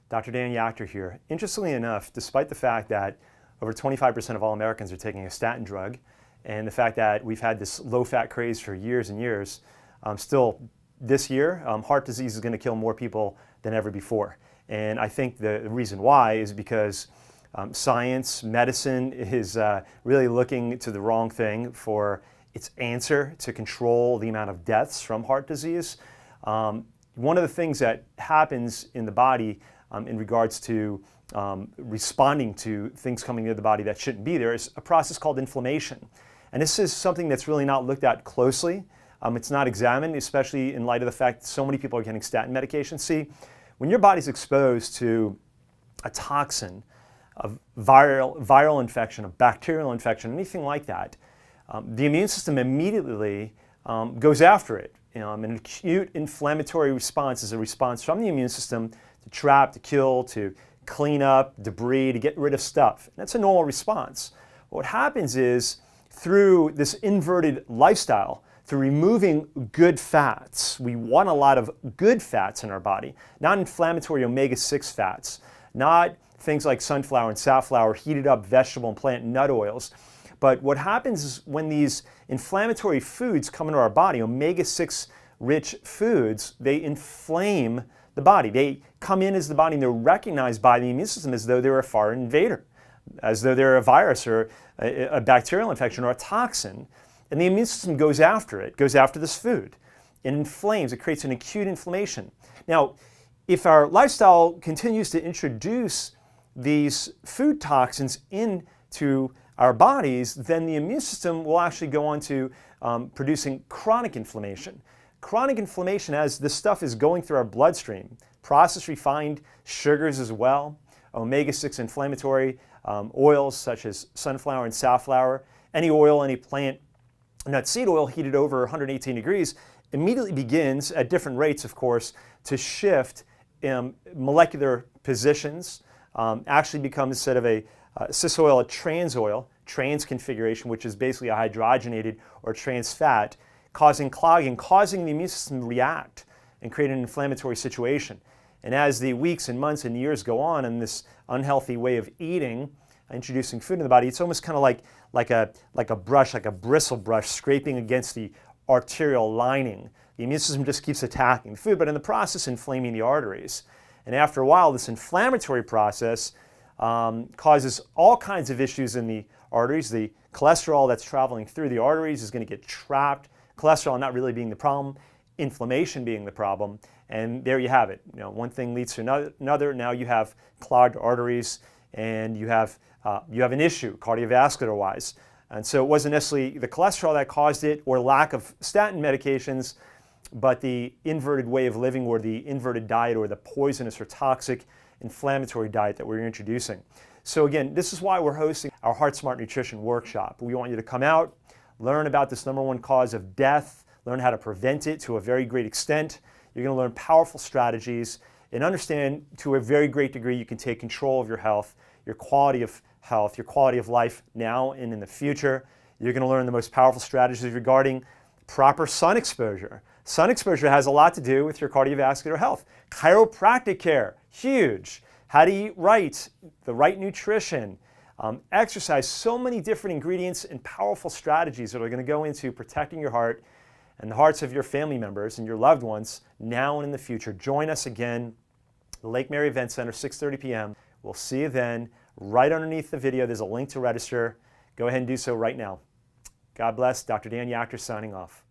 Dr. Dan Yachter here. Interestingly enough, despite the fact that over 25% of all Americans are taking a statin drug, and the fact that we've had this low-fat craze for years and years, still this year, heart disease is going to kill more people than ever before. And I think the reason why is because science, medicine is really looking to the wrong thing for its answer to control the amount of deaths from heart disease. One of the things that happens in the body in regards to responding to things coming into the body that shouldn't be there is a process called inflammation. And this is something that's really not looked at closely. It's not examined, especially in light of the fact that so many people are getting statin medication. See, when your body's exposed to a toxin, a viral infection, a bacterial infection, anything like that, the immune system immediately goes after it. An acute inflammatory response is a response from the immune system to trap, to kill, to clean up debris, to get rid of stuff. And that's a normal response. What happens is, through this inverted lifestyle, through removing good fats, we want a lot of good fats in our body, not inflammatory omega-6 fats, not things like sunflower and safflower, heated up vegetable and plant nut oils. But what happens is when these inflammatory foods come into our body, omega-6 rich foods, they inflame the body. They come in as the body and they're recognized by the immune system as though they're a foreign invader, as though they're a virus or a bacterial infection or a toxin. And the immune system goes after it, goes after this food. It inflames, it creates an acute inflammation. Now, if our lifestyle continues to introduce these food toxins into our bodies, then the immune system will actually go on to producing chronic inflammation. Chronic inflammation, as this stuff is going through our bloodstream, processed refined sugars as well, omega-6 inflammatory oils such as sunflower and safflower, any oil, any plant nut seed oil heated over 118 degrees immediately begins, at different rates of course, to shift molecular positions, actually becomes, instead of a cis oil, a trans oil, trans configuration, which is basically a hydrogenated or trans fat, causing clogging, causing the immune system to react and create an inflammatory situation. And as the weeks and months and years go on in this unhealthy way of eating, introducing food in the body, it's almost kind of like a brush, like a bristle brush scraping against the arterial lining. The immune system just keeps attacking the food, but in the process inflaming the arteries. And after a while, this inflammatory process causes all kinds of issues in the arteries. The cholesterol that's traveling through the arteries is going to get trapped. Cholesterol not really being the problem, inflammation being the problem. And there you have it. One thing leads to another. Now you have clogged arteries, and you have an issue cardiovascular-wise. And so it wasn't necessarily the cholesterol that caused it or lack of statin medications, but the inverted way of living or the inverted diet or the poisonous or toxic inflammatory diet that we're introducing. So again, this is why we're hosting our Heart Smart Nutrition Workshop. We want you to come out, learn about this #1 cause of death, learn how to prevent it to a very great extent. You're going to learn powerful strategies and understand to a very great degree you can take control of your health, your quality of health, your quality of life now and in the future. You're going to learn the most powerful strategies regarding proper sun exposure. Sun exposure has a lot to do with your cardiovascular health. Chiropractic care, huge. How to eat right, the right nutrition, exercise, so many different ingredients and powerful strategies that are going to go into protecting your heart and the hearts of your family members and your loved ones now and in the future. Join us again, the Lake Mary Event Center, 6:30 p.m. We'll see you then. Right underneath the video, there's a link to register. Go ahead and do so right now. God bless. Dr. Dan Yachter signing off.